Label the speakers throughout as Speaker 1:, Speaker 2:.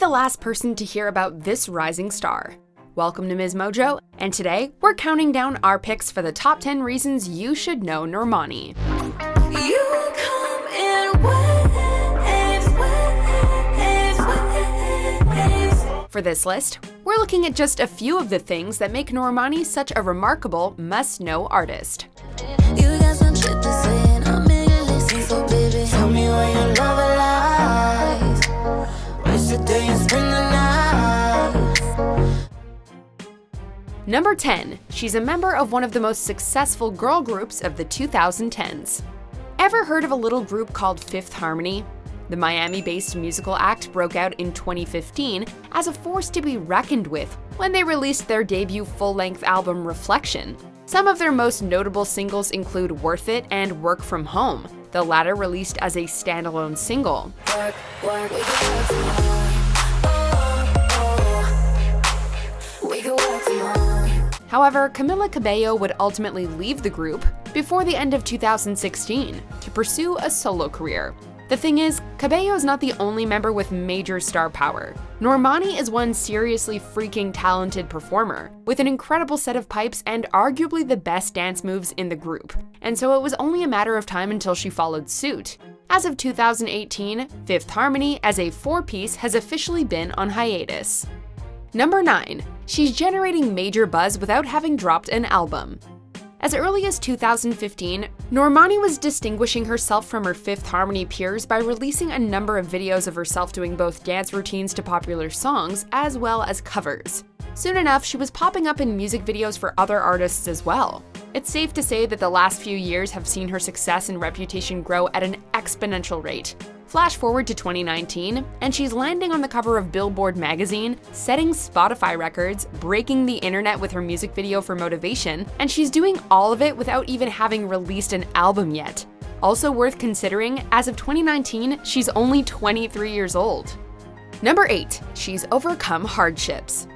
Speaker 1: the last person to hear about this rising star. Welcome to MsMojo, and today we're counting down our picks for the top 10 reasons you should know Normani.
Speaker 2: You come in waves.
Speaker 1: For this list, we're looking at just a few of the things that make Normani such a remarkable must-know artist.
Speaker 2: You got some shit to say and I'm in your listen, so baby, tell me where your love lies. Waste the day and spend the night.
Speaker 1: Number 10. She's a member of one of the most successful girl groups of the 2010s. Ever heard of a little group called Fifth Harmony? The Miami-based musical act broke out in 2015 as a force to be reckoned with when they released their debut full-length album Reflection. Some of their most notable singles include Worth It and Work From Home, the latter released as a standalone single. However, Camila Cabello would ultimately leave the group before the end of 2016 to pursue a solo career. The thing is, Cabello is not the only member with major star power. Normani is one seriously freaking talented performer, with an incredible set of pipes and arguably the best dance moves in the group, and so it was only a matter of time until she followed suit. As of 2018, Fifth Harmony as a four-piece has officially been on hiatus. Number 9. She's generating major buzz without having dropped an album. As early as 2015, Normani was distinguishing herself from her Fifth Harmony peers by releasing a number of videos of herself doing both dance routines to popular songs as well as covers. Soon enough, she was popping up in music videos for other artists as well. It's safe to say that the last few years have seen her success and reputation grow at an exponential rate. Flash forward to 2019, and she's landing on the cover of Billboard magazine, setting Spotify records, breaking the internet with her music video for Motivation, and she's doing all of it without even having released an album yet. Also worth considering, as of 2019, she's only 23 years old. Number 8. She's overcome hardships.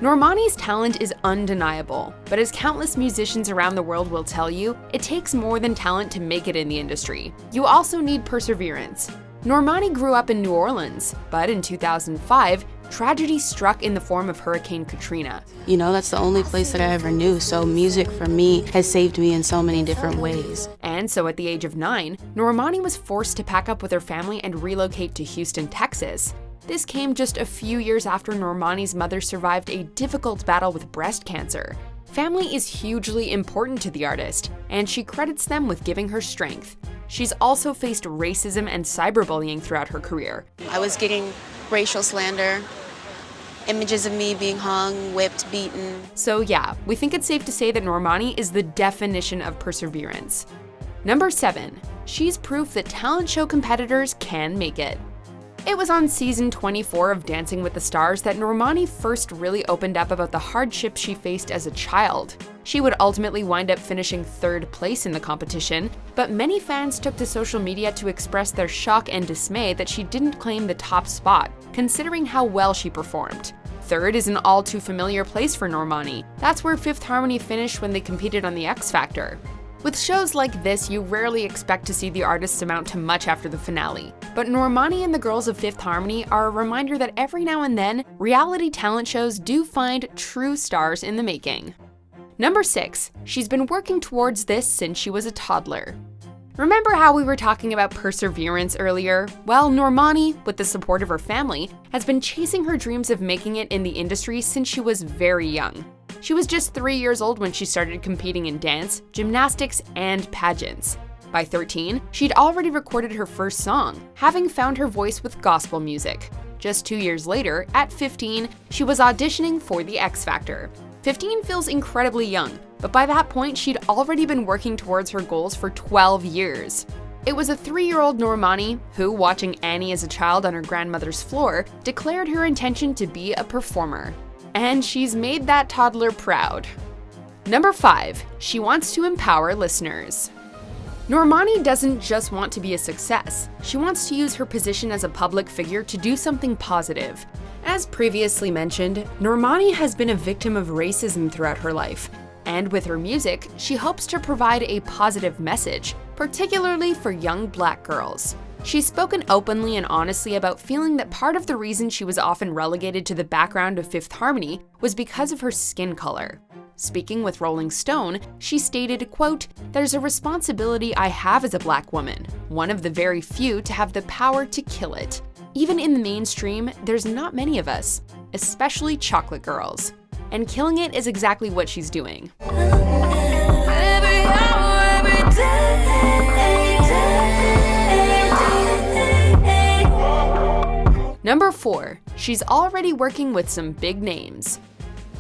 Speaker 1: Normani's talent is undeniable, but as countless musicians around the world will tell you, it takes more than talent to make it in the industry. You also need perseverance. Normani grew up in New Orleans, but in 2005, tragedy struck in the form of Hurricane Katrina.
Speaker 3: You know, that's the only place that I ever knew, so music for me has saved me in so many different ways.
Speaker 1: And so at the age of 9, Normani was forced to pack up with her family and relocate to Houston, Texas. This came just a few years after Normani's mother survived a difficult battle with breast cancer. Family is hugely important to the artist, and she credits them with giving her strength. She's also faced racism and cyberbullying throughout her career.
Speaker 3: I was getting racial slander, images of me being hung, whipped, beaten.
Speaker 1: So yeah, we think it's safe to say that Normani is the definition of perseverance. Number 7. She's proof that talent show competitors can make it. It was on season 24 of Dancing with the Stars that Normani first really opened up about the hardships she faced as a child. She would ultimately wind up finishing 3rd place in the competition, but many fans took to social media to express their shock and dismay that she didn't claim the top spot, considering how well she performed. 3rd is an all too familiar place for Normani. That's where Fifth Harmony finished when they competed on the X Factor. With shows like this, you rarely expect to see the artists amount to much after the finale. But Normani and the girls of Fifth Harmony are a reminder that every now and then, reality talent shows do find true stars in the making. Number 6. She's been working towards this since she was a toddler. Remember how we were talking about perseverance earlier? Well, Normani, with the support of her family, has been chasing her dreams of making it in the industry since she was very young. She was just 3 years old when she started competing in dance, gymnastics, and pageants. By 13, she'd already recorded her first song, having found her voice with gospel music. Just 2 years later, at 15, she was auditioning for the X Factor. 15 feels incredibly young, but by that point, she'd already been working towards her goals for 12 years. It was a 3-year-old Normani who, watching Annie as a child on her grandmother's floor, declared her intention to be a performer. And she's made that toddler proud. Number 5. She wants to empower listeners. Normani doesn't just want to be a success. She wants to use her position as a public figure to do something positive. As previously mentioned, Normani has been a victim of racism throughout her life. And with her music, she hopes to provide a positive message, particularly for young Black girls. She's spoken openly and honestly about feeling that part of the reason she was often relegated to the background of Fifth Harmony was because of her skin color. Speaking with Rolling Stone, she stated, quote, "There's a responsibility I have as a Black woman, one of the very few to have the power to kill it. Even in the mainstream, there's not many of us, especially chocolate girls. And killing it is exactly what she's doing."
Speaker 2: Every hour, every day.
Speaker 1: Number 4, she's already working with some big names.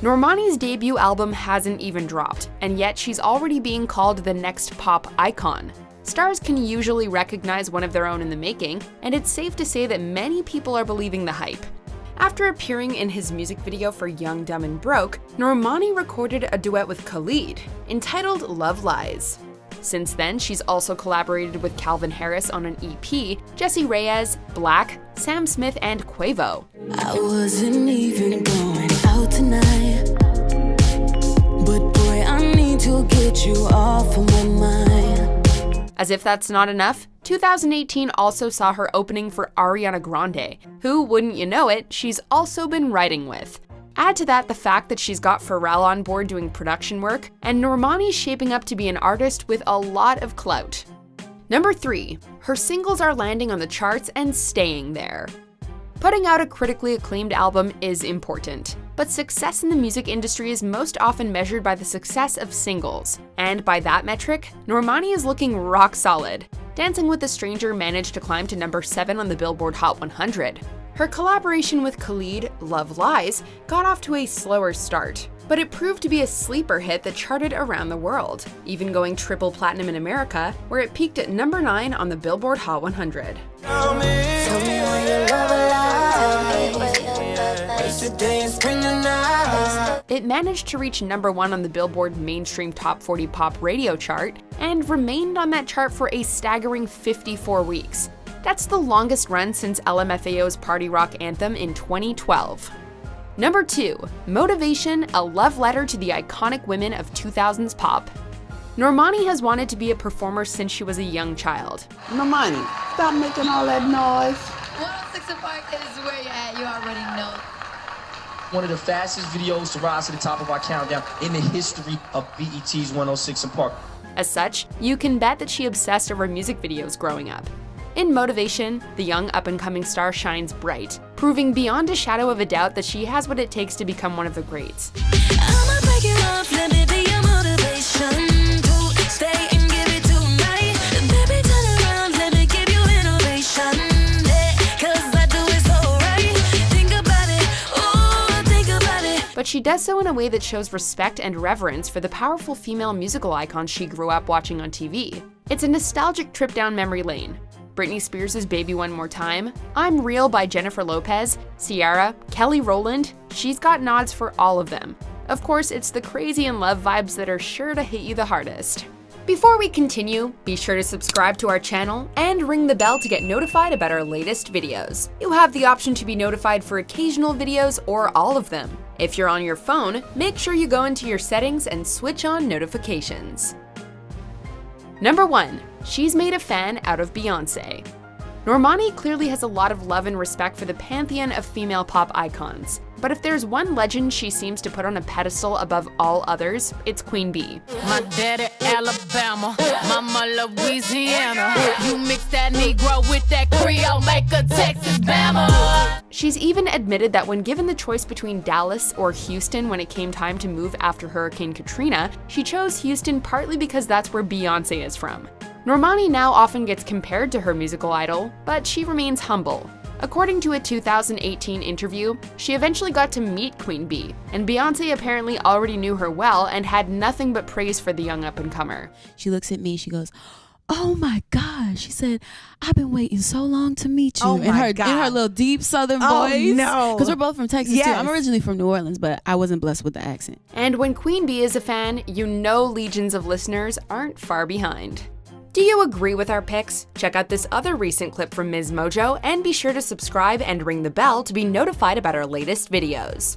Speaker 1: Normani's debut album hasn't even dropped, and yet she's already being called the next pop icon. Stars can usually recognize one of their own in the making, and it's safe to say that many people are believing the hype. After appearing in his music video for Young, Dumb and Broke, Normani recorded a duet with Khalid, entitled Love Lies. Since then, she's also collaborated with Calvin Harris on an EP, Jessie Reyez, Black, Sam Smith, and Quavo.
Speaker 2: I wasn't even going out tonight, but boy, I need to get you off of my mind.
Speaker 1: As if that's not enough, 2018 also saw her opening for Ariana Grande, who, wouldn't you know it, she's also been writing with. Add to that the fact that she's got Pharrell on board doing production work, and Normani's shaping up to be an artist with a lot of clout. Number 3, her singles are landing on the charts and staying there. Putting out a critically acclaimed album is important, but success in the music industry is most often measured by the success of singles. And by that metric, Normani is looking rock solid. Dancing with a Stranger managed to climb to number 7 on the Billboard Hot 100. Her collaboration with Khalid, Love Lies, got off to a slower start, but it proved to be a sleeper hit that charted around the world, even going triple platinum in America, where it peaked at number 9 on the Billboard Hot 100.
Speaker 2: Tell me when your love alive. Waste the day and spend the night.
Speaker 1: It managed to reach number 1 on the Billboard Mainstream Top 40 Pop Radio chart, and remained on that chart for a staggering 54 weeks. That's the longest run since LMFAO's party rock anthem in 2012. Number 2, Motivation, a love letter to the iconic women of 2000s pop. Normani has wanted to be a performer since she was a young child.
Speaker 4: Normani, stop making all that noise.
Speaker 5: 106 Park is where you're at, you already know.
Speaker 6: One of the fastest videos to rise to the top of our countdown in the history of BET's 106 Park.
Speaker 1: As such, you can bet that she obsessed over music videos growing up. In Motivation, the young up-and-coming star shines bright, proving beyond a shadow of a doubt that she has what it takes to become one of the greats.
Speaker 2: I'ma break it off, let me be your motivation to stay and give it tonight. Baby, turn around, let me give you innovation. Yeah, 'cause I do it so right. Think about it, oh, think about it.
Speaker 1: But she does so in a way that shows respect and reverence for the powerful female musical icons she grew up watching on TV. It's a nostalgic trip down memory lane. Britney Spears' Baby One More Time, I'm Real by Jennifer Lopez, Ciara, Kelly Rowland, she's got nods for all of them. Of course, it's the crazy and love vibes that are sure to hit you the hardest. Before we continue, be sure to subscribe to our channel and ring the bell to get notified about our latest videos. You have the option to be notified for occasional videos or all of them. If you're on your phone, make sure you go into your settings and switch on notifications. Number 1, she's made a fan out of Beyoncé. Normani clearly has a lot of love and respect for the pantheon of female pop icons. But if there's one legend she seems to put on a pedestal above all others, it's Queen Bee.
Speaker 5: My daddy Alabama, mama Louisiana. You mix that Negro with that Creole, make a Texas Bama.
Speaker 1: She's even admitted that when given the choice between Dallas or Houston when it came time to move after Hurricane Katrina, she chose Houston partly because that's where Beyoncé is from. Normani now often gets compared to her musical idol, but she remains humble. According to a 2018 interview, she eventually got to meet Queen Bee, and Beyoncé apparently already knew her well and had nothing but praise for the young up-and-comer.
Speaker 7: She looks at me, she goes, "Oh my God." She said, "I've been waiting so long to meet you."
Speaker 4: Oh
Speaker 7: in
Speaker 4: my
Speaker 7: her
Speaker 4: God.
Speaker 7: in her little deep southern
Speaker 4: Oh,
Speaker 7: voice.
Speaker 4: no.
Speaker 7: Because we're both from Texas
Speaker 4: Yes.
Speaker 7: too. I'm originally from New Orleans, but I wasn't blessed with the accent.
Speaker 1: And when Queen Bee is a fan, you know legions of listeners aren't far behind. Do you agree with our picks? Check out this other recent clip from MsMojo and be sure to subscribe and ring the bell to be notified about our latest videos.